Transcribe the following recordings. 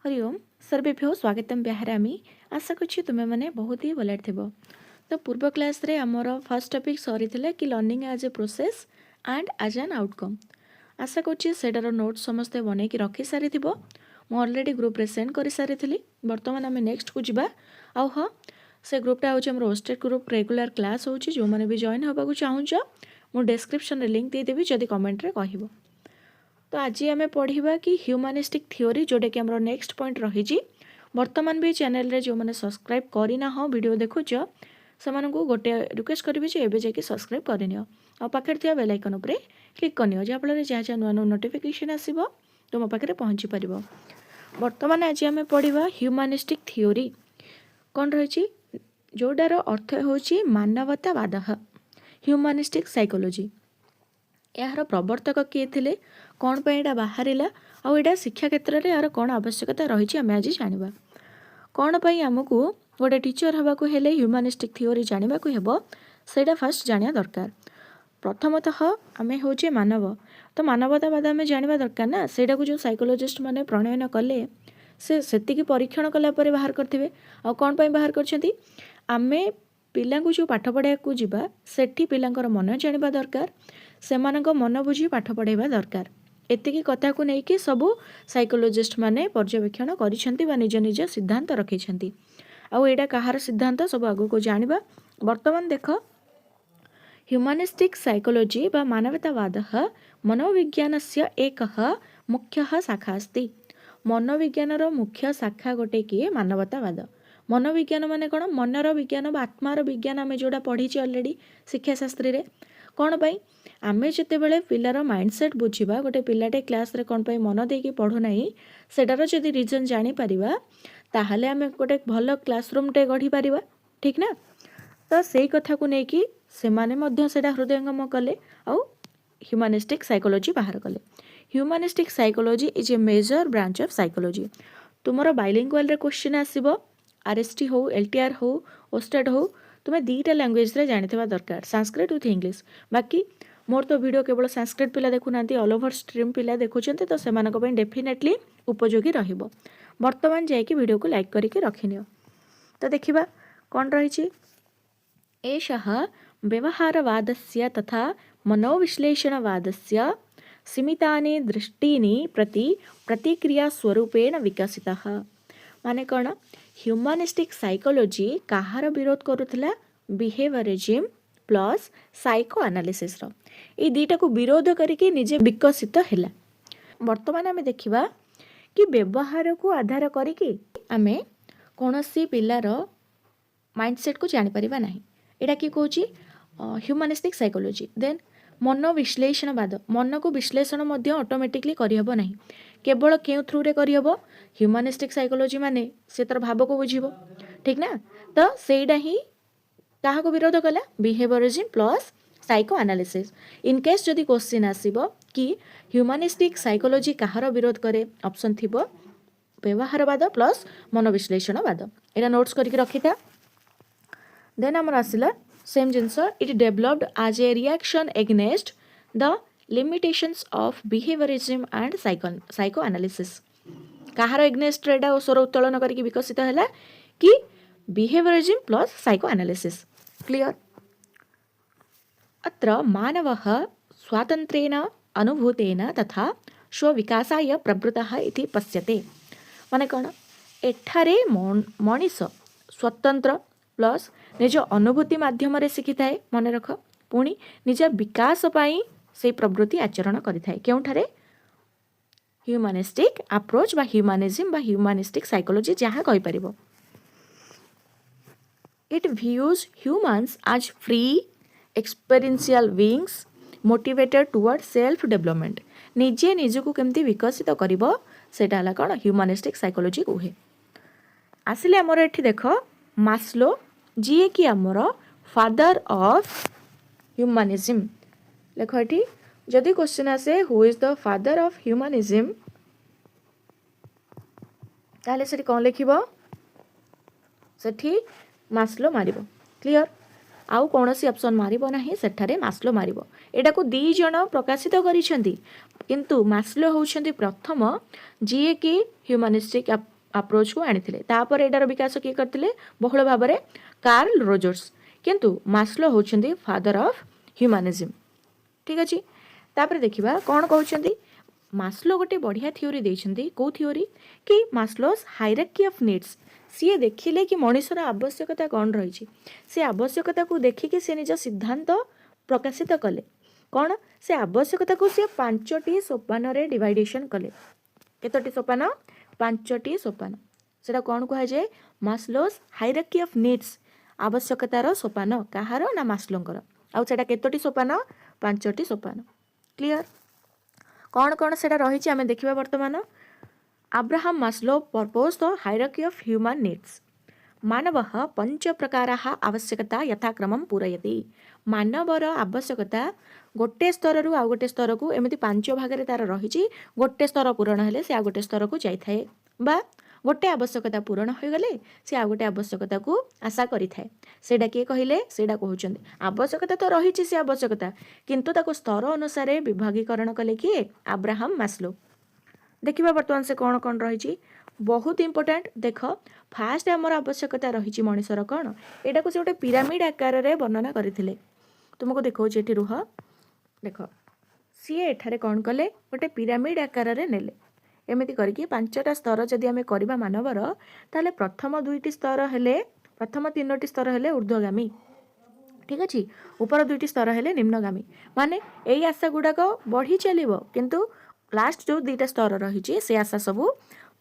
हरि ओम सर्वेभ्यो स्वागतम ब्याहरामी। आशा करछि तुमे माने बहुत ही भले थिबो। तो पूर्व क्लास रे हमर फर्स्ट टॉपिक सरी थिला कि learning as a process and as an outcome. आशा करछि सेटार नोट समस्ते बनै कि रखि सारि थिबो। मो ऑलरेडी ग्रुप रे सेंड करि सारि थिली। वर्तमान हमें नेक्स्ट को जिबा। आउ ह से ग्रुपटा होछि हमर होस्टेड ग्रुप रेगुलर क्लास होछि जो माने भी जॉइन होबा को चाहूछ मो डिस्क्रिप्शन रे लिंक दे देबी जदी कमेंट रे कहिबो। तो आज आम पढ़ा कि ह्यूमानिस्टिक थ्योरी जोटा कि हमरो नेक्स्ट पॉइंट रही। वर्तमान भी चैनल रे जो मैंने सब्सक्राइब करना हाँ वीडियो देखुच से गोटे रिक्वेस्ट करी एवं जाकि सब्सक्राइब करनी आ पाखे थी बेल आइकन उपरे क्लिक करनी जहाँफल जहाँ जहाँ नुआ नुआ नोटिफिकेशन आसो तो मो पाखे पहुँची पार। वर्तमान आज आम पढ़ा ह्यूमानिस्टिक थ्योरी कौन रही जोडार अर्थ हूँ मानवतावाद ह्यूमानिस्टिक साइकोलॉजी। यार प्रवर्तक किए थे कौन पर यहाँ बाहर आउ यहाँ शिक्षा क्षेत्र में यार कौन आवश्यकता रही आम आज जाना कौन पर आमको गोटे टीचर हवा को हेले ह्यूमानिस्टिक थ्योरी जाना को सेटा फास्ट जाना दरकार। प्रथमतः आम हूँ मानव तो मानवतावाद आम जाना दरकार ना सेटा को जो साइकोलोजिस्ट मैंने प्रणयन कले से परीक्षण कलापर बाहर करते कौन पर बाहर कर पिला जो पाठ पढ़ा को जीवा सेठी पिलांकर मन जाना दरकार से मन बुझी पाठ पढ़ाइबा दरकार। एतिकी कथा को लेकिन सबू साइकोलोजिस्ट माने पर्यवेक्षण करिसेंती बा निज निज सिद्धांत रखिसेंती। आउ एटा कहार सिद्धांत सब आगु को जानिबा। वर्तमान देख ह्यूमानिस्टिक साइकोलॉजी बा मानवतावाद मनोविज्ञानस्य एकः मुख्यः शाखा अस्ति। मनोविज्ञानर मुख्य शाखा गोटे किए मानवतावाद। मनोविज्ञान माने कौन मनर विज्ञान बा आत्मार विज्ञान आम जोड़ा पढ़ी ऑलरेडी शिक्षा शास्त्री रे कौन पाई आमे जिते बड़े पिलार माइंडसेट बुझा गोटे पिलाटे क्लास रे कौन पाई मन देकी पढ़ुना सेटार जदि रिजन जापर ताहले आमे गोटे भल क्लासरूम टे गढ़ी पारिबा ठीक ना। तो सही कथा को लेकिन से हृदयंगम कले आउ ह्यूमानिस्टिक साइकोलॉजी बाहर कले। Humanistic psychology is a major branch of psychology. तुमर बाइलिंगुअल रे क्वेश्चन आसीबो आरएसटी हो एलटीआर हो ओस्टेड हो तुम्हें दीटा लैंग्वेज रे जानिथिबा दरकार संस्कृत विथ इंग्लिश। बाकी मोर तो वीडियो केवल संस्कृत पिला देखुना ऑल ओवर स्ट्रीम पिला देखुंत तो से डेफिनेटली उपयोगी रहिबो। वर्तमान जाइए वीडियो को लाइक करके रखिनियो। तो देखिबा कौन रही एषः व्यवहारवादस्य तथा मनोविश्लेषणवादस्य सीमितानि दृष्टीनि प्रति प्रतिक्रिया स्वरूपेण विकसितः। माने कौन ह्यूमानिस्टिक साइकोलॉजी कहार विरोध करुथिला बिहेवियरिज्म प्लस साइको एनालिसिस ये दुईटा को विरोध करके निजे विकसित है। वर्तमान आम देखा कि व्यवहार को आधार करके आम कौन सी पिलार माइंडसेट को जापर ना यहाँ कि कौच ह्यूमानिस्टिक साइकोलॉजी। देन मन विश्लेषणवाद मन को विश्लेषण ऑटोमेटिकली करहब ना केवल क्यों थ्रू रे करहब ह्यूमानिस्टिक साइकोलॉजी माने से तर भाव को बुझिबो ठीक ना। तो सेटा ही क्या विरोध कला behaviourism plus psycho analysis. In case जदि क्वेश्चन आसीबो कि ह्यूमानिस्टिक साइकोलॉजी कहार विरोध करे ऑप्शन थिबो व्यवहारवाद प्लस मनोविश्लेषणवाद। एटा नोट्स करके रखी था। देन आमर आसिला सेम जिनस it developed as a reaction against the limitations of behaviourism and psycho analysis. कहार एगेंस्ट एटा स्वर उत्तोलन करके विकसित है कि behaviourism plus psycho analysis. Clear. अत्र मानवः स्वातन्त्र्येण अनुभूतेन तथा स्वविकासाय प्रवृत्तः इति पश्यते। माने कौन एठारे मनीष स्वतंत्र प्लस निज अनुभूति माध्यम शिखी थाए मन रख पुणी निज विकास पाई से प्रवृत्ति आचरण करिथाए केउठारे ह्यूमानिस्टिक अप्रोच बा ह्यूमानिज्म बा ह्यूमानिस्टिक साइकोलॉजी जहाँ कहि परिबो। It views humans as free, experiential beings motivated towards self development। निजे निजको केमती विकसित करिबो सेटा हला कोन ह्यूमानिस्टिक साइकोलॉजी कुहे। आसिले हमर एठी देखो मास्लो जी कि हमर फादर ऑफ ह्यूमानिज्म लेखो एठी जदि क्वेश्चन आसे who is the father of humanism ताले सेठी कोन लिखिबो सेठी मास्लो मारिबो। क्लियर। आउ कौन सी ऑप्शन मारिबो नाही सेठारे मास्लो मारिबो। एटा को दी जण प्रकाशित करिसेंती किंतु मास्लो होउछंती प्रथम जी कि ह्यूमानिस्टिक अप्रोच को आनिथिले तापर एटार विकास किए करथिले बहुल भाव में कार्ल रोजर्स किंतु मास्लो होउछंदी फादर ऑफ ह्यूमनिज्म। ठीक अछि तापर देखिबा कोन कहउछंदी मास्लो गोटे बढ़िया थ्योरी देइछंदी को थ्योरी कि मास्लोस हायरार्की ऑफ नीड्स सी देखिले कि मनुष्यर आवश्यकता कौन रही से आवश्यकता को देखिकी से निज सिद्धांत प्रकाशित कले कौन से आवश्यकता को सी 5टी सोपान रे डिवाइडेशन कले केतोटी सोपान 5टी सोपान सेटा कौन कहा जाए मास्लोस हायरार्की ऑफ नीड्स आवश्यकतार सोपान कहार ना मास्लोंकर आउ सेटा केतोटी सोपान 5टी सोपान क्लियर कौन कौन सेटा रही आमे देखिबा वर्तमान Abraham Maslow purpose the hierarchy of human needs मानवः पंच प्रकाराः आवश्यकता यथाक्रमं पूरयति मानवर आवश्यकता गोटे स्तर रु आउ गोटे स्तर को एमती 5 भाग तार रही गोटे स्तर पूरण हेले से आ गोटे स्तर को जाए बा गोटे आवश्यकता पूरण हो गले से आ गोटे आवश्यकता को आशा करि थाए सेडा किए कहिले सेडा कहउछन्ते आवश्यकता तो रही से आवश्यकता किंतु ताको स्तर अनुसार विभागीकरण कले किए अब्राहम मास्लो देखिबा वर्तमान से कौन कौन रही बहुत इंपोर्टेंट देख फास्ट आमर आवश्यकता रही मनुष्यर कौन एटा को से गोटे पिरामिड आकार रे वर्णना करथिले तुमको देखो जेठी रुह देख सी एठारे कौन कले गोटे पिरामिड आकार रे नेले एमती करके 5टा स्तर जदि आमे करबा मानवर ताले प्रथम 2टी स्तर हेले प्रथम 3टी स्तर हेले ऊर्ध्वगामी ठीक अच्छे ऊपर 2टी स्तर हेले निम्नगामी माने एई आशा गुड़ाक बढ़ी चलिबो किंतु लास्ट जो 2टा स्तर रही से आशा सबू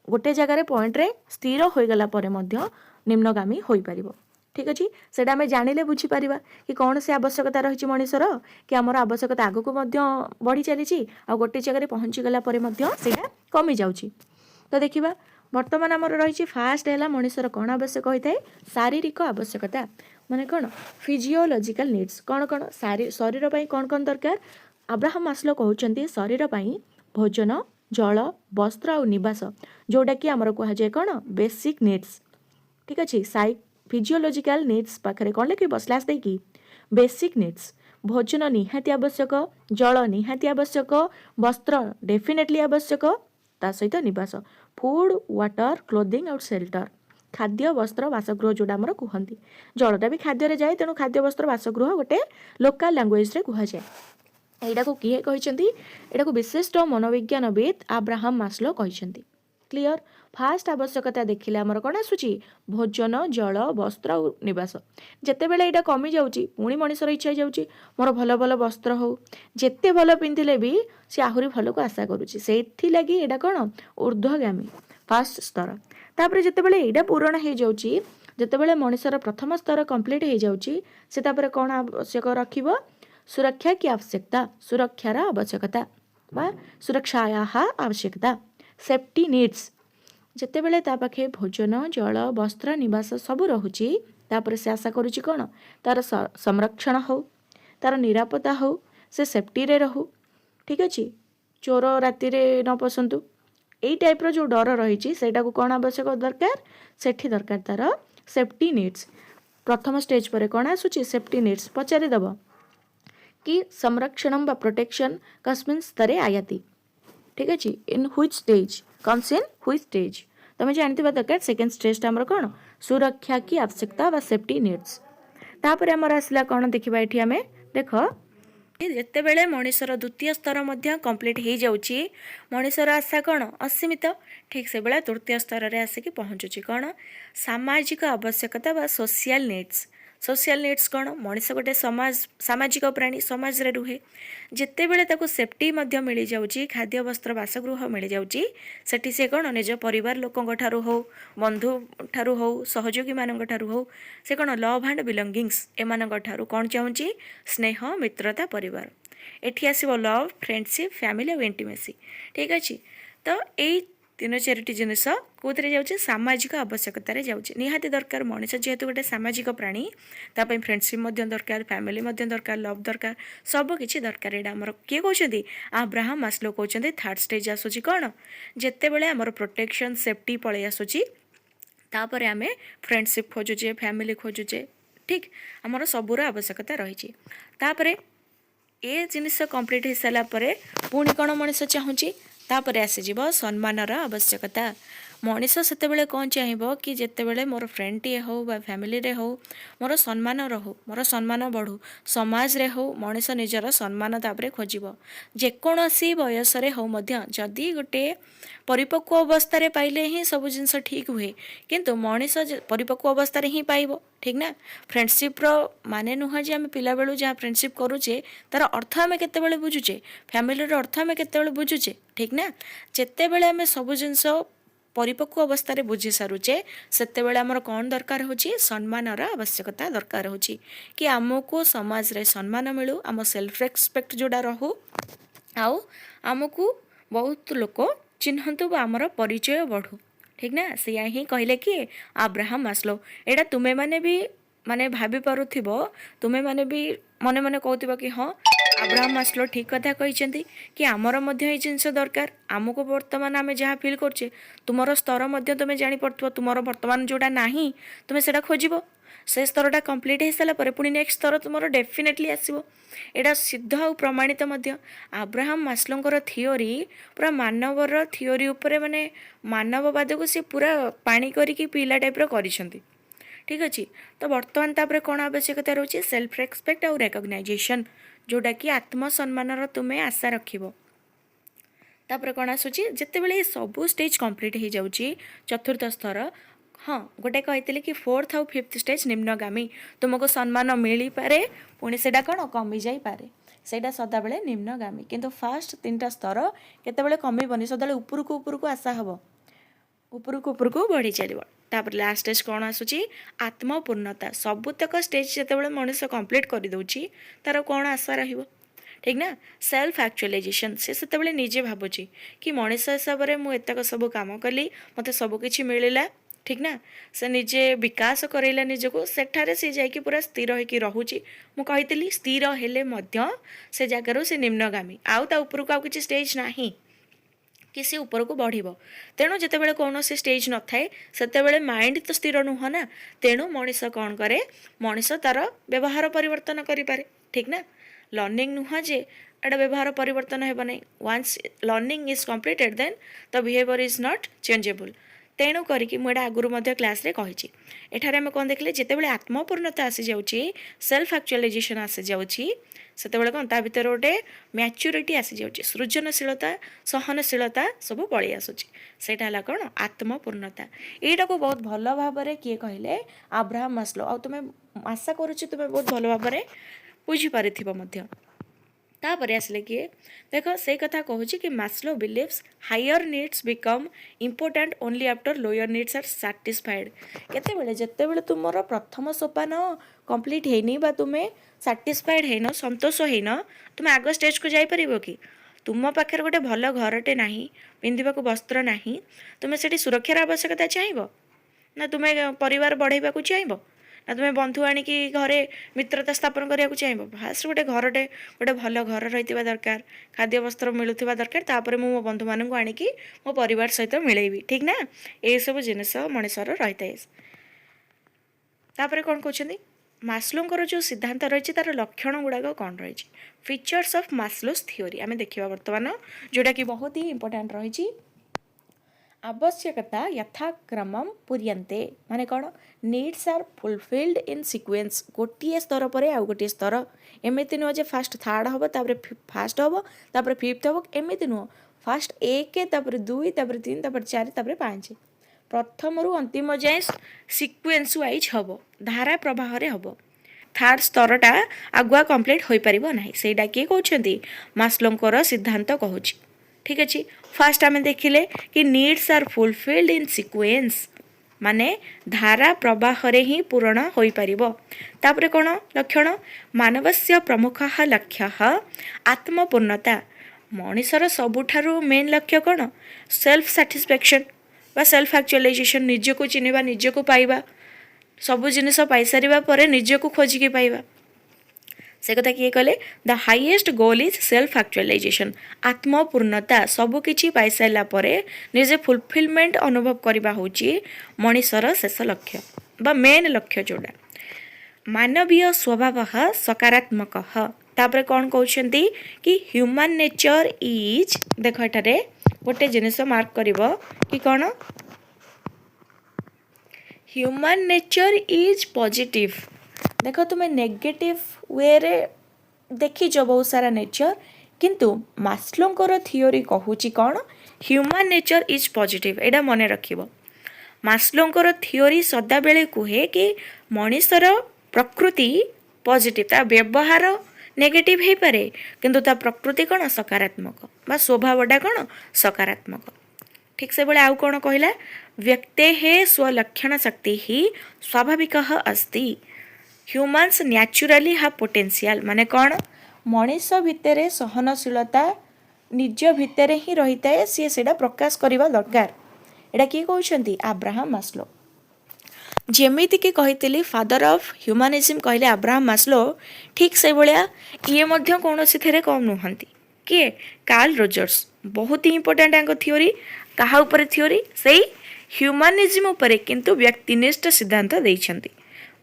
गोटे जगार पॉइंट रे स्थिर हो गला परे मध्य निम्नगामी होई परिबो ठीक अच्छे सेटा आमे जानिले बुझी परिबा कि कौन से आवश्यकता रही मनुष्यर कि आमर आवश्यकता आगु को मध्य बढ़ी चली आ गोटे जगार पहुँची गला परे मध्य सेटा कमी जाउची तो देखिबा वर्तमान आमर रही फास्ट है मनुष्यर कौन आवश्यक होता है शारीरिक आवश्यकता माने कौन फिजियोलॉजिकल नीड्स कौन कौन शरीर पाई कौन कौन दरकार अब्राहम मास्लो कहउचंती शरीर पाई भोजन जल वस्त्र और निवास जोटा कि आमर कह जाए कौन बेसिक नीड्स ठीक अच्छे फिजियोलॉजिकल नीड्स पाखरे कौन लिखे स्लैश देकी बेसिक नीड्स भोजन निहाती आवश्यक जल निहाती आवश्यक वस्त्र डेफिनेटली आवश्यक ता सहित निवास फूड वाटर क्लोथिंग और शेल्टर खाद्य वस्त्र बासगृह जोड़ा आमर कहती जलटा भी खाद्य जाए तेणु खाद्य वस्त्र बासगृह गोटे लोकल लैंग्वेज रे कह जाए एटा को किए कहते एटा को विशिष्ट मनोविज्ञानविद अब्राहम मास्लो कहते क्लियर फास्ट आवश्यकता देखिले आमर कौन आसूची भोजन जल वस्त्र और निवास जिते बेले यहाँ कमी जाऊँगी पुणी मनुष्यर इच्छा जाऊँगी मोर भल भल वस्त्र हो जिते भल पिंधिले भी सी आहरी भल को आशा करुच्ची से लगी यहाँ कौन ऊर्ध्वगामी फास्ट स्तर तापर जिते बेले यहाँ पूरण हो जाऊँगी जिते बेले मनुष्यर प्रथम स्तर कंप्लीट हो जाऊँगी से तापर कौन आवश्यक रखिबो सुरक्षा की आवश्यकता सुरक्षार आवश्यकता बा सुरक्षाया आवश्यकता सेफ्टी नीड्स जिते बेले ता पाखे भोजन जल वस्त्र निवास सबू रहुची तापर से आशा करुच्ची कौन तार संरक्षण हो तार निरापत्ता हो से सेफ्टी रे रहू ठीक अच्छे चोर राति रे न पसंतु यही टाइप जो डर रही को कौन आवश्यक दरकार सेठी दरकार तार सेफ्टी नीड्स प्रथम स्टेज पर कौन आसूची सेफ्टी नीड्स पचारि दब कि संरक्षण बा प्रोटेक्शन कस्मिन स्तरे आयाति ठीक अच्छे in which stage comes in which stage तुम्हें जानते दरकार सेकेंड स्टेज आमर कौन सुरक्षा की आवश्यकता बा सेफ्टी नीड्स तापर आमर आसला कौन देखा ये आम देख जिते बेले मनुष्यर द्वितीय स्तर कंप्लीट हो जाऊँगी मनुष्यर आशा कौन असीमित ठीक से बेला तृतीय स्तर में आसिक पहुँचुची कौन सामाजिक आवश्यकता बा सोशल नीड्स कौन मनीष गोटे समाज सामाजिक प्राणी समाज रे रुहे जिते बेले ताको सेफ्टी मिल जाऊँगी खाद्य वस्त्र बासगृह मिल जाऊँगी सेठी से कौन निज परिवार लोकों ठारू हो बंधु ठारू हो सहयोगी मानक ठारू हो से कौन लव एंड बिलोंगिंग्स एमान ठारू कौन चाहूँगी स्नेह मित्रता परिवार एठी आसीबो लव फ्रेंडशिप फैमिली और इंटीमेसी ठीक अच्छे तो यही 3-4टी जिनस कौन जाऊँचे सामाजिक आवश्यकतार जाऊँचे निहाती दरकार मनीष जेहेतु गोटे सामाजिक प्राणी तापाई फ्रेंडशिप दरकार फैमिली दरकार लव दरकार सबकि दरकार यहाँ आमर किए कहते अब्राहम मास्लो कहते थर्ड स्टेज आसूची कौन जिते बड़े आमर प्रोटेक्शन सेफ्टी पलि आसूची तापर आम फ्रेंडशिप खोजुचे फैमिली खोजुचे ठीक आमर सबूर आवश्यकता रही ए जिनिस कंप्लीट हो सारापर पुणी कौन मनीष चाहूँगी तापर आसीज सम्मानर आवश्यकता मनीष सेतेबेले कौन चाहिए कि जितेबले मोर फ्रेंड टीए हो बा फैमिली रे हो मोर सम्मान रहो मोर सम्मान बढ़ू समाज रे हो मनीष निजर सम्मान तापर खोजिब जेकोसी बयस हो मध्य जदि गोटे परिपक्व अवस्था पाइले ही सब जिनस ठीक हुए किंतु मनीष परिपक्व अवस्था ही पाइब ठीक ना फ्रेंडशिप रो माने नुह जे आम पिला बेलू जहाँ फ्रेंडशिप करूचे तार अर्थ आम केतेबेले बुझुचे फैमिली रो अर्थ आम केतेबेले बुझुचे ठीक ना जेतेबेले आम सब जिनस परिपक्व अवस्था बुझी सारुचे सेतेबेले आमर कौन दरकार होची सम्मानर आवश्यकता दरकार होची कि आमको समाज रे सम्मान मिलू आम सेल्फ रेस्पेक्ट जोड़ा रहू आउ आमको बहुत लोक चिन्हतु आमर परिचय बढ़ू ठीक ना सिया ही कहले कि अब्राहम मास्लो एटा तुम्हें माने भी माने भाभी पारुथिबो तुम्हें माने भी मने मने कहथिबो कि हाँ अब्राहम मास्लो ठीक कथा कहते कि आमर मध्य ये जिनस दरकार आमको वर्तमान आम जहाँ फिल करछे तुमर स्तर मध्य तुम्हें जानी पड़थबो तुमर वर्तमान जोड़ा नाही तुम्हें सेटा खोजिबो से स्तरटा कंप्लीट हो सारा पर पुणी नेक्स्ट स्तर तुम डेफिनेटली आसो एटा सिद्ध और प्रमाणित मध्य अब्राहम मास्लोंकर थियोरी पूरा मानवर थियोरी उपरे माने मानववाद को सी पूरा पानी करिकी पीला टाइप कर ठीक अच्छे तो बर्तमान तापर कौन आवश्यकता रोचे सेल्फ रेस्पेक्ट और रेकग्नाइजेशन जोटा कि आत्मसम्मान तुम्हें आशा रखिबो तापर कौन आसूची जितेबाला सबू स्टेज कंप्लीट हो जाऊँगी चतुर्थ स्तर हाँ गोटे कही कि फोर्थ आउ फिफ्थ स्टेज निम्नगामी तुमको सम्मान मिल पारे पुणी से कौन कमी जापे सेटा सदाबले निम्नगामी किंतु फास्ट 3टा स्तर केतेबेले कमिबनी सदाबले उपरकू उपरकू आशा हम उपरकू बढ़ी चलो तापर लास्ट स्टेज कौन आसूची आत्मपूर्णता सबुतक स्टेज जितेबाला मनुष्य कंप्लीट कर दउची तार कौन आशा रहिबो ठीक ना सेल्फ एक्चुअलाइजेशन से सेतेबेले निजे भाबुची कि मनुष्य हिसाब से मुझे एतक सब काम कली मते सबकि मिलला ठीक ना से निजे विकास करैला निजको सेठारे से जाइए पूरा स्थिर होइकी रहूची मु कहितली स्थिर हेले मध्य से जगार से निम्नगामी आउ ता उपरको आउ किछि स्टेज नाही कि सी ऊपर को बढ़ तेणु जितेबाला कौन से स्टेज न थाए सेतेबाला माइंड तो स्थिर नुह ना तेणु मनीष कौन करे मनीष तार व्यवहार परिवर्तन करें ठीक ना लर्निंग नुह जे एटा व्यवहार परिवर्तन हेब ना once learning is completed then the behaviour is not changeable तेणु करिकी मुझे आगुरी क्लास रे कही एठारे आम कौन देखले जितेबाला आत्मपूर्णता आसी जाउची सेल्फ एक्चुअलाइजेशन आसी जाउची सेतेबाला कौन ता भितर गोटे मैच्योरिटी आसी जाउची सृजनशीलता सहनशीलता सब पलि आसुची सेटा हला कौन आत्मपूर्णता एटा को बहुत भल भाव किए कहले अब्राहम मास्लो आ तुम आशा करुची तुम बहुत भल भाव बुझी पारिथिबो मध्य तापर आसले किए देख से कथा कहूँ कि Maslow believes higher needs become important only after lower needs are satisfied केतेबेले जितेबेले तुमर प्रथम सोपान कंप्लीट हैनी बा तुम्हें साटिस्फाइड हैन संतोष हैन तुम आग स्टेज को जापर कि तुम पाखे गोटे भल घरटे ना पिंधा वस्त्र ना तुम्हें से सुरक्षार आवश्यकता चाहिए ना तुम्हें परिवार बढ़ाइबा चाहिए ना तुम्हें बंधु आणिकी घरे मित्रता स्थापन करने को चाहिए फास्ट गोटे घरटे गोटे भल घर रही दरकार खाद्य वस्त्र मिलूवा दरकार तापर मो बंधु मानू आणिकी मो परिवार सहित मिलेबी ठीक ना ये सब जिनस मनुष्यर रही है तापर कौन कहते मास्लोंकर जो सिद्धांत रही तार लक्षण गुड़ाक कौन रही फीचर्स ऑफ मास्लोस थियोरी आम देखा बर्तमान जोटा कि बहुत ही इंपोर्टेंट रही आवश्यकता यथाक्रमम पूर्यन्ते माने कौन needs are fulfilled in sequence गोटे स्तर पर आउ गोटे स्तर एमती नुह जे फास्ट थर्ड हम तापर फास्ट हम तापर फिफ्थ हम एमती नुह फास्ट 1 तापर 2 तापर 3 तापर 4 तापर 5 प्रथम रु अंतिम जाए सिक्वेन्स वाइज हम धारा प्रवाह हम थर्ड स्तरटा आगुआ कंप्लीट हो पार ना सेटा किए कहते मास्लोंकर सिद्धांत कहूँ ठीक अच्छे फास्ट आम देखिले कि needs are fulfilled in sequence माने धारा प्रवाह ही पूरण हो पार कौन लक्षण मानवस्य प्रमुख लक्ष्य आत्मपूर्णता मनीषर सबुठारु मेन लक्ष्य कौन सेल्फ सैटिस्फैक्शन बा सेल्फ एक्चुअलाइजेशन निजको चिन्हवा निजको पाइबा सबु जिनिस पाई सारिबा परे निजको खोजिकी पाइबा से कथा किए कले the highest goal is self actualisation आत्मपूर्णता सबुकिछि पाई सारा परे निजे फुलफिलमेंट अनुभव करबा होची मनीषर शेष लक्ष्य बा मेन लक्ष्य जोड़ा मानवीय स्वभाव सकारात्मक तापर कौन कहते कि ह्यूमन नेचर इज देख एठारे गोटे जिनिस मार्क करिवो कि कौन ह्यूमन नेचर इज पॉजिटिव। देख तुम्हें नेगेटिव वे रे देखिच बहुत सारा नेचर, किंतु मास्लोंकर थियोरी कहूची कौन, ह्यूमन नेचर इज पॉजिटिव। एटा मन रखिबो। मास्लोंकर थियोरी सदाबेले कुहे कि मनीषर प्रकृति पॉजिटिव, ता व्यवहार नेगेटिव हो पारे किंतु ता प्रकृति कौन सकारात्मक बा स्वभावटा कौन सकारात्मक। ठीक से बोले आउ कौन कहला, व्यक्ते हे स्वलक्षण शक्ति ही स्वाभाविक अस्ति। ह्यूमन्स न्याचुराली हाव पोटेंशियल, माने कौन मनीष भितर सहनशीलता निज भितर ही रही है, सी सेटा प्रकाश करवा दरकार। एटा किए कहते अब्राहम मास्लो। जेमिति कि कही फादर ऑफ ह्यूमानिज्म कहले अब्राहम मास्लो, ठीक से भाया ये कौन थे कम नुहति किए कार्ल रोजर्स। बहुत ही इंपोर्टेंट आंक थियोरी कहा उपरे थियोरी से ह्यूमानिज्म उपरे किंतु व्यक्तिनिष्ठ सिद्धांत देइछंती।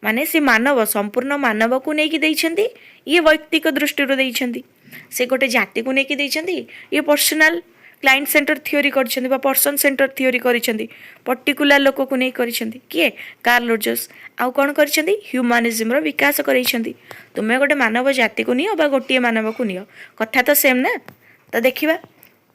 माने से मानव संपूर्ण मानव को लेकिन देइछंती, ये वैयक्तिक दृष्टि से गोटे जाति को लेकिन देइछंती, ये पर्सनाल क्लाइंट सेंटर थियोरी करछंती बा पर्सन सेंटर थियोरी करछंती, पर्टिकुलर लोक को नहीं करछंती किए कार्ल रोजर्स। आउ कौन करछंती ह्यूमानिज्म रो विकास करछंती। तुमे गोटे मानव जाति को नियो बा गोटे मानव को नियो, कथा तो सेम ना। तो देखिबा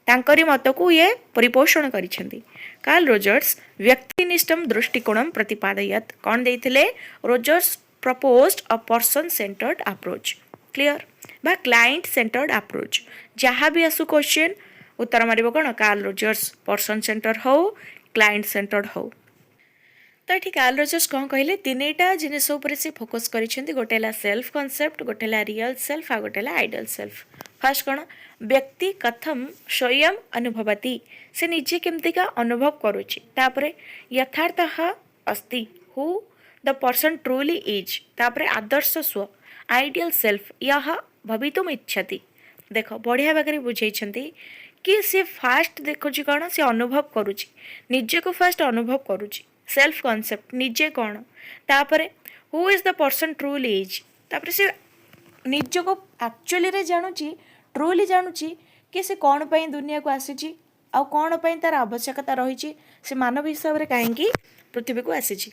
तांकरी मत को ये परिपोषण करिछंती। कार्ल रोजर्स व्यक्तिनिष्ठम दृष्टिकोणम प्रतिपादयत। कौन देइथिले, Rogers proposed a person centred approach, क्लियर बा क्लाइंट सेंटर्ड अप्रोच। जहाँ भी आसु क्वेश्चन उत्तर मारिबो कौन कार्ल रोजर्स, पर्सन सेंटर हो क्लाइंट सेंटर्ड हो। तो ये कार्ल रोजर्स कौन कहले, तीनटा जिनिस उपर से फोकस करिसेंती। गोटे ला सेल्फ कॉन्सेप्ट, गोटे ला रियल सेल्फ, आ गोटे ला आइडियल सेल्फ। फर्स्ट कौन, व्यक्ति कथम स्वयं अनुभवती, से निजे केमतिका अनुभव करुची। तापरे यथार्थः अस्ति, who the person truly is. तापरे आदर्श स्व, आइडियल सेल्फ यह भवितुम इच्छति। देख बढ़िया भाग बुझे कि सी फास्ट देखुची कौन, सी अनुभव करुची निजे को, फास्ट अनुभव करुची सेल्फ कॉन्सेप्ट निजे कौन। तापरे who is the person truly is, तापरे से निज को एक्चुअली रे जानूची, ट्रूली जानूची कि से कौन पाई दुनिया को आसीची, आ कौन पाई तार आवश्यकता रही, से मानव हिसाब से कहीं पृथ्वी को आसीची।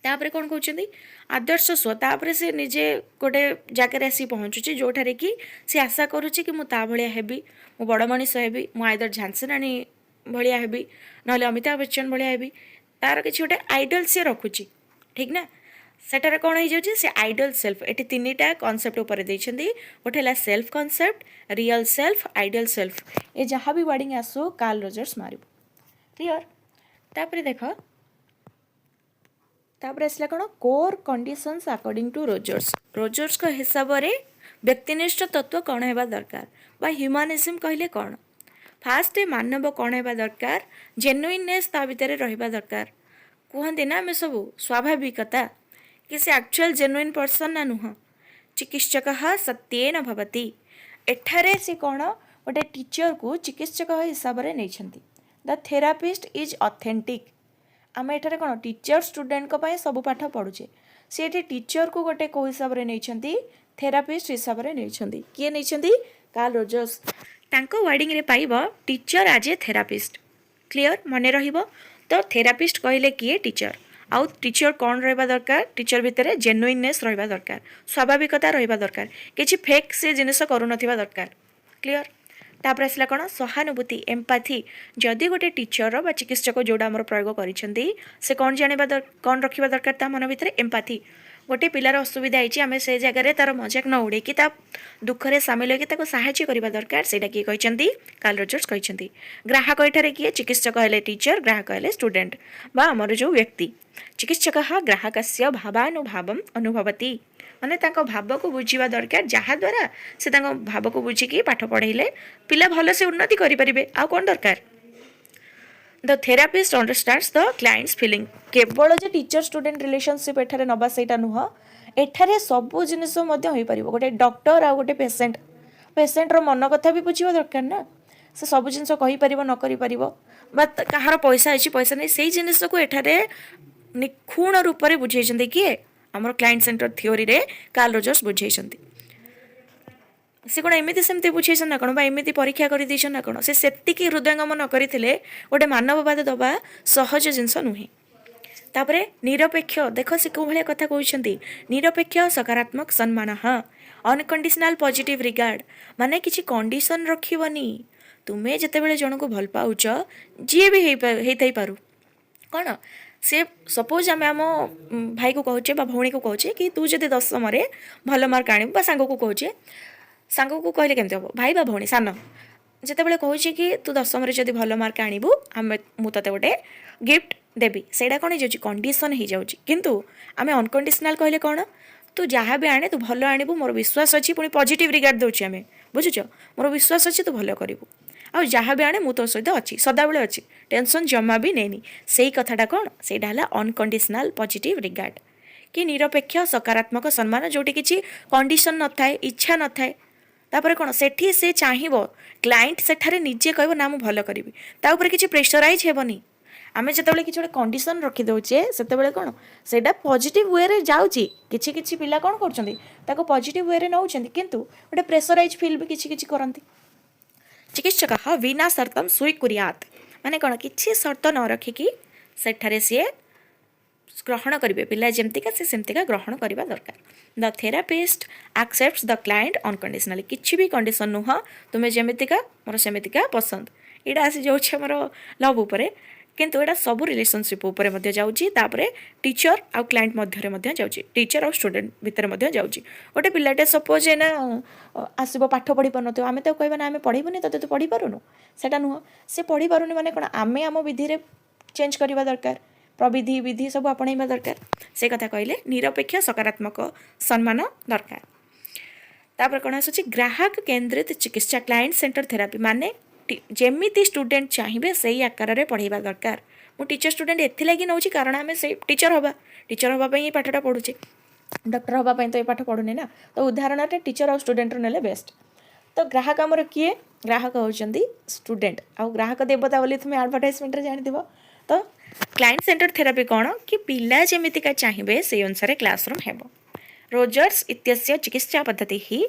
तापरे कौन कहते आदर्श स्व, तापरे से निजे गोटे जगह आसी पहुँचुची जोठारे कि से आशा करुच्ची कि मुझा भाया हेबी, मु बड़ मनीष हेबी, मु आइदर झांसी राणी भाया हेबी, ना अमिताभ बच्चन भाया हेबी। तार किसी गोटे आइडल सी रखुची, ठीक ना। सेटारे कौन हो जाउची, से आइडल सेल्फ। एटी तीनटा कॉन्सेप्ट ऊपर देइछंती, गोटे ला self concept, real self, ideal self. ए जहाँ भी वर्डिंग आसो कार्ल रोजर्स मारिबो, क्लियर। तापरे देख तापर आसला कौन, core conditions according to Rogers. Rogers का हिसाब से व्यक्तिनिष्ठ तत्व कौन होगा दरकार बा ह्यूमानिज्म कहले कौन। फास्ट मानव कौन होगा दरकार, जेन्युइननेस ता भितर रहिबा दरकार। कहते ना आम सब स्वाभाविकता कि से एक्चुअल जेन्युइन पर्सन ना नुह। चिकित्सक सत्येन भवति। एठारे से कौन गोटे टीचर को चिकित्सक हिसाब से नहीं। The therapist is authentic. आम एठारे कौन टीचर स्टूडेंट को सब पाठ पढ़ुचे, सी टीचर को गोटे कौ हिसाब से नहीं, थेरापिस्ट हिसाब से नहीं। किए नहीं, कार्ल रोजर्स। तांको वर्डिंग रे पाइब teacher as a therapist, clear मन रहिबो। तो थेरापिस्ट कहले किए टीचर, आउ टीचर कौन रहा दरकार, टीचर भितर जेन्युइननेस रहा दरकार, स्वाभाविकता रहा दरकार, किसी फेक से जिनस करू नथिबा दरकार, क्लियर। तापर आसला कौन, सहानुभूति, एम्पाथी। जदि गोटे टीचर बा चिकित्सक जोड़ा आमर प्रयोग करिसेंती, से कौन जानिबा कौन रखिबा दरकार ता मन भितर एम्पाथी। गोटे पिलार असुविधा होइछि, आमे से जगह तार मजाक न उड़े कि ता दुखरे सामिल होइकि ताको सहायता करबा दरकार। सेटा किए कहिसेंती, कार्ल रोजर्स कहिसेंती। ग्राहक एठारे किए, चिकित्सक हेले टीचर, ग्राहक हेले स्टूडेंट बा आमर जो व्यक्ति। चिकित्सक ग्राहकस्य भावानुभावम अनुभवति, माने ताको भाव को बुझीबा दरकार, जहाँ द्वारा से ताको भाव को बुझिकी पाठ पढ़ाइले पिला भल से उन्नति करि परिबे। आ कोन दरकार, the therapist understands the clients feeling. केवल जे टीचर स्टूडेंट रिलेशनशिप एठारे नबा सेटा नुह, एठारे सबु जिनिस मध्य होई परिबो। गोटे डॉक्टर आ गोटे पेशेंट, पेशेंट रो मन कथा भी बुझीबा दरकार ना। से सब जिनिस कहि परिबो न करि परिबो, बा कहार पैसा अछि पैसा नै, सेही जिनिस को एठारे निखुण रूप से बुझाई किए आमर क्लाइंट सेंटर थियोरी रे कार्ल रोजर्स बुझाई। से कौन एमती सेमती बुझे ना कौन, एमती परीक्षा कर ना कौन, से हृदयंगम न करते गोटे मानववाद दबा सहज जिनस नुहे। तापरे निरपेक्ष देख से कौ भाया कथा कहते निरपेक्ष सकारात्मक सम्मान अनकंडीशनल पॉजिटिव रिगार्ड माने किसी कंडीशन रखिबनी तुम्हें जितेबाला जन को भल पाउच जी भी हो पारू कौन से सपोज आम आम भाई को कहे भौणी को कहे कि तू जब 10 भल मार्क आणु सांग को कहे सांग को कहले केमती हम भाई बा भौणी सान जितेबाला कहे कि तू 10 जब भल मार्क आणबू आम मुझे गोटे गिफ्ट देवी से कौन हो कंडीशन हो जाऊँगी किंतु आम अनकंडीशनल कहले कौन तू जहाँ भी आने तू भल आणबू मोर विश्वास अच्छी पुणी पॉजिटिव रिगार्ड दूसरी आम बुझुच मोर विश्वास अच्छी तू भल करू आ जहाँ भी आने मु तो सहित अच्छी सदाबले अच्छी टेंशन जमा भी नहीं से कथाटा कौन से अनकंडीशनल पॉजिटिव रिगार्ड कि निरपेक्ष सकारात्मक सम्मान जोटी किसी कंडीशन न थाए इच्छा न थाए तापर कौन सेठी से चाहिए क्लाइंट सेठारे निजे कह ना मुझे भल करी किसी प्रेसराइज हेबनी आम जो किसी गोटे कंडीशन रखिदे से कौन से पॉजिटिव वे रे जाऊँगी किसी पिला कौन कर पॉजिटिव वे रे नौ किंतु गोटे प्रेसराइज फील भी किसी करती चिकित्सक विना शर्तम स्वीकुर्यात माने कौन किसी शर्त न रखिकी सेठारे सी ग्रहण करेंगे पिला जमतीका से सेमतीका ग्रहण करवा दरकार the therapist accepts the client unconditionally किसी भी कंडीशन नुह तुम्हें जमीतिका मोर सेमितिका पसंद यहाँ आसी जाऊँगी आमर लव उपरे किंतु एटा सब रिलेशनशिप उपरे मध्य जाऊँगी टीचर आउ क्लाइंट मध्य जाऊँगी टीचर आउ स्टूडेंट भितर जाऊँगी गोटे पिलाटे सपोज एना आसब पाठ पढ़ी पार न आम तो कहना ना आम पढ़ेबुनि तो पढ़ी पारुनु सेटा नुह से पढ़ी पारुनि माने कौन आम आम विधि चेंज करवा दरकार प्रविधि विधि सब आपणा दरकार से कथा कहले निरपेक्ष सकारात्मक सम्मान दरकार तापर कौन आसूँ ग्राहक केन्द्रित चिकित्सा क्लाइंट सेंटर थेरापी माने जेमिति स्टूडेंट चाहिए से ही आकार में पढ़ाइबा दरकार मु टीचर स्टूडेंट एथिलागि नौ कारण आम से टीचर हाँपाई ये पाठटा पढ़ुचे डॉक्टर हाँपाई तो ये पाठ पढ़ुनी ना तो उदाहरण टीचर और स्टूडेंट ने बेस्ट तो ग्राहक आमर किए ग्राहक होती स्टूडेंट आउ ग्राहक देवता बोली तुम्हें आडभटाइजमेंट जानी तो क्लाइंट सेंटर थेरापी कौन कि पिला जमीतिका चाहिए से अनुसार क्लासरूम हेब रोजर्स इत्यस्य चिकित्सा पद्धति ही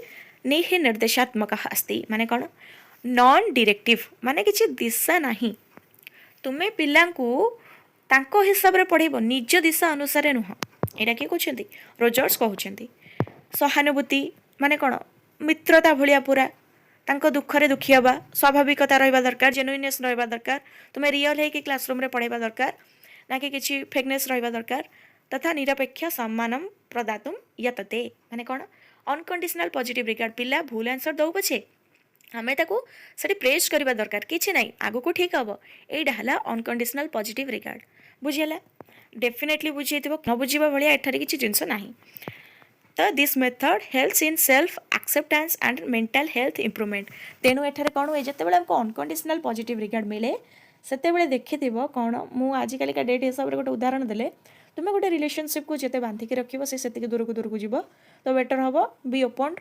निहि निर्देशात्मक अस्ति माने कौन नॉन डायरेक्टिव माने किसी दिशा नहीं तुम्हें पिला तांको हिसाब रे पढ़ेब निज दिशा अनुसार नुह यहाँ किए कहते रोजर्स कहते सहानुभूति माने कौन मित्रता भाया पूरा तांको दुखरे दुखी हवा स्वाभाविकता रहा दरकार जेन्युइनेस रहा दरकार तुम्हें रियल है कि क्लासरूम रे पढ़ाइबा दरकार ना कि किसी फेकनेस रहा दरकार तथा निरपेक्ष सम्मान प्रदातुम यतते माने कौन अनकंडीशनल पॉजिटिव रिगार्ड पिला भूल आंसर दौ पछे आमे ताको सेठी प्रेज करबा दरकार किछि नाही आगो को ठीक हबो एइडा हला अनकंडीशनल पॉजिटिव रिगार्ड बुझियला डेफिनेटली बुझियतिबो न बुझिबा भलिया एठारे किछि जिंस नाही तो this method helps in self acceptance and mental health improvement तेणु एठारे कौन हुए जिते हमको अनकंडीशनल पॉजिटिव रिगार्ड मिले सेतेबेले देखिथिबो कौन मु आजिकल का डेट हिसाब रे गोटे उदाहरण देले तुम्हें गोटे रिलेशनशिप को जिते बांधिकी रखिबो से सेतिकी दूर को जीव तो बेटर हम बी ओपन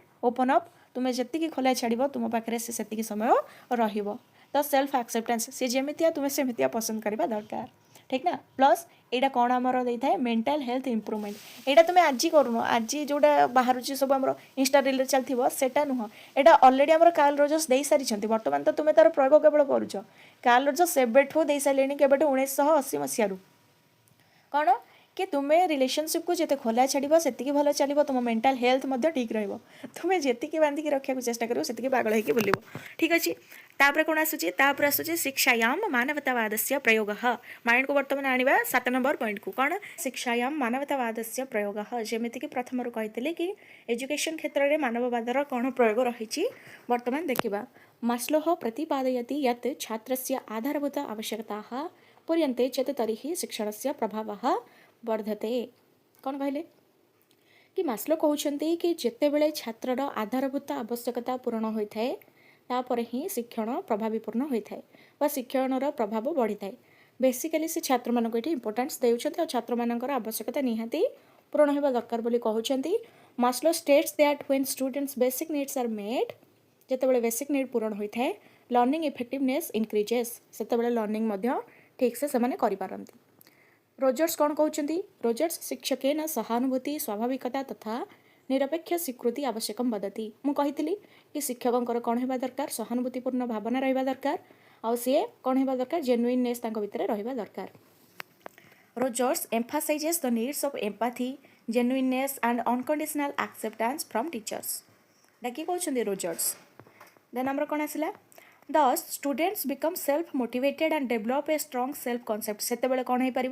अप तुम्हें जी खोला छाड़ तुम पाखे से सेतिकी समय रहिबो तो सेल्फ एक्सेप्टेंस सी जेमितिया तुम्हें सेमितिया पसंद करवा दरकार ठीक ना प्लस यहाँ कौन आमर देता है मेंटल हेल्थ इंप्रूवमेंट यहाँ तुम्हें आज करूँ आज जोटा बाहर सब आम इंस्टा रील चलती सेटा नुह यहाँ अलरेडी आम कार्ल रोजर्स दे सारी बर्तमान तो तुम्हें तार प्रयोग केवल करुच कार्ल रोजर्स एबेठू दे सारे केबेठू 1980 मसीह कौन कि तुम्हें रिलेशनशिप को जिते खोला छाड़ से भल चलो तुम मेंटल हेल्थ ठीक तुम्हें जी बांधिकी रखा चेष्टा कर से पागल होकर बुल ठीक अच्छे तापर कौन आसूँ शिक्षायाम मानवतावाद से प्रयोग माइंड को बर्तमान आने 7 नंबर पॉइंट को कौन शिक्षायाम मानवतावाद से प्रयोग जमीक प्रथम कहते कि एजुकेशन क्षेत्र में मानववादर कौन प्रयोग रही बर्तमान देखा मास्लो प्रतिपादयति यत् छात्रस्य आधारभूत आवश्यकताः पूर्यन्ते चेत् तर्हि शिक्षणस्य प्रभावः वर्धते कौन कहले कि मास्लो कहते कि जितेबले छात्रर आधारभूत आवश्यकता पूरण होता है तापर ही शिक्षण प्रभावीपूर्ण होता है वा शिक्षणर प्रभाव बढ़ी थाए बेसिकली से छात्र मानक ये इंपोर्टेंस देउछन्ते और छात्र मानकर आवश्यकता निहाती पूरण होगा दरकार बोली कहउछन्ती Maslow states that when students basic needs are met जितेबले बेसिक नीड पूरण होता है लर्निंग इफेक्टिवनेस इंक्रीजेस सेतेबले लर्निंग ठीक से सेमाने करि पारंती रोजर्स कौन कहते रोजर्स शिक्षकेन सहानुभूति स्वाभाविकता तथा निरपेक्ष स्वीकृति आवश्यक वदती मु कही कि शिक्षकों कौन होगा दरकार सहानुभूतिपूर्ण भावना रहा दरकार आउ सी कौन होगा दरकार जेन्युइननेस भितर रहा दरकार Rogers emphasizes the needs of empathy, genuineness, and unconditional acceptance from teachers. डाकी कहते रोजर्स. देन आमर कौन आसला thus students become self motivated and develop a strong self concept सेतेबेले कौन हो पार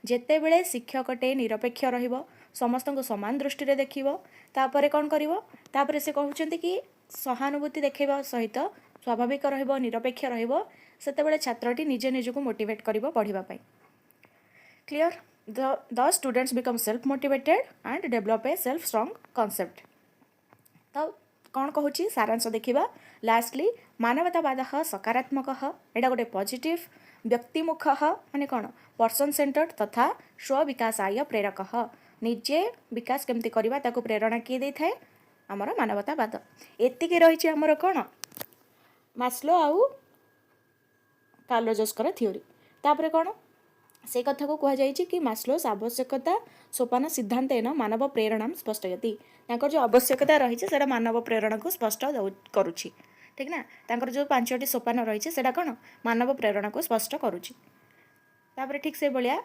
जेतेबेले शिक्षकटे निरपेक्ष रहिबो समस्त को समान दृष्टि देखिबो तापर कौन करिवो तापर से कहउछन्ति कि सहानुभूति देखैबा सहित स्वाभाविक रहिबो निरपेक्ष रहिबो सेतेबेले छात्रटी निजे निजको मोटिवेट करिवो पढ़िबा पई. Clear. the students become self motivated and develop a self strong concept. तो कौन कहूँ सारांश देखा लास्टली मानवतावाद सकारात्मक एटा गोटे पॉजिटिव व्यक्तिमुख माने कौन पर्सन सेंटर्ड तथा स्वविकासाय प्रेरक निजे विकास केमती करवा ताको प्रेरणा किए दे थाए आमर मानवतावाद. एतिके रही आमर कौन मास्लो आउ कार्ल रोजर्सकर थ्योरी. तापर कौन से कथा को कहुई कि मास्लोस आवश्यकता सोपान सिद्धांत मानव प्रेरणा स्पष्टयति जो आवश्यकता रही है मानव प्रेरणा को स्पष्ट करुच्ची. ठीक ना तांकर जो 5टी सोपान रही है कौन मानव प्रेरणा को स्पष्ट करुच्ची. ठीक से भाया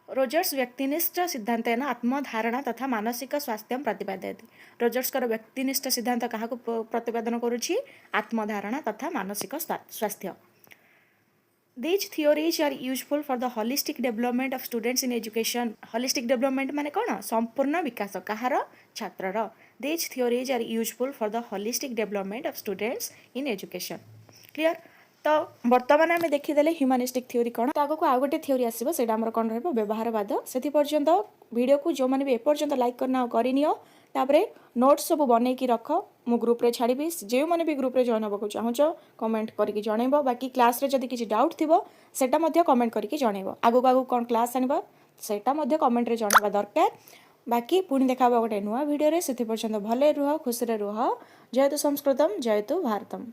रोजर्स व्यक्तिनिष्ठ सिद्धांत आत्मधारणा तथा मानसिक स्वास्थ्य प्रतिपादयति. रोजर्सकर व्यक्तिनिष्ठ सिद्धांत क्या प्रतिपादन करुच्ची आत्मधारणा तथा मानसिक स्वास्थ्य. These theories are useful for the holistic development of students in education. Holistic development माने कौन संपूर्ण विकास कहार छात्रर. These theories are useful for the holistic development of students in education. Clear. तो बर्तमान आम देखीदे ह्यूमानिस्टिक थ्योरी कौन आगे आउ गोटे थ्योरी आसो से कौन व्यवहारवाद से वीडियो को जो मैंने भी एपर्यंत लाइक करना करनियो तापर नोट्स सब बनई रख मु ग्रुप रे छाड़ी जो मैंने भी ग्रुप रे जॉइन होगा चाहूच कमेंट करके जनइब बाकी क्लास रे जदि किसी डाउट थी सेटा कमेंट करके जनइब आगु आगु कौन क्लास आनिबा सेटा कमेंट रे जनइबा दरकार. बाकी पुणी देखा गोटे नुआ वीडियो रे से पर्यंत भले रुह खुशी रुह. जयतु संस्कृतम जयतु भारतम.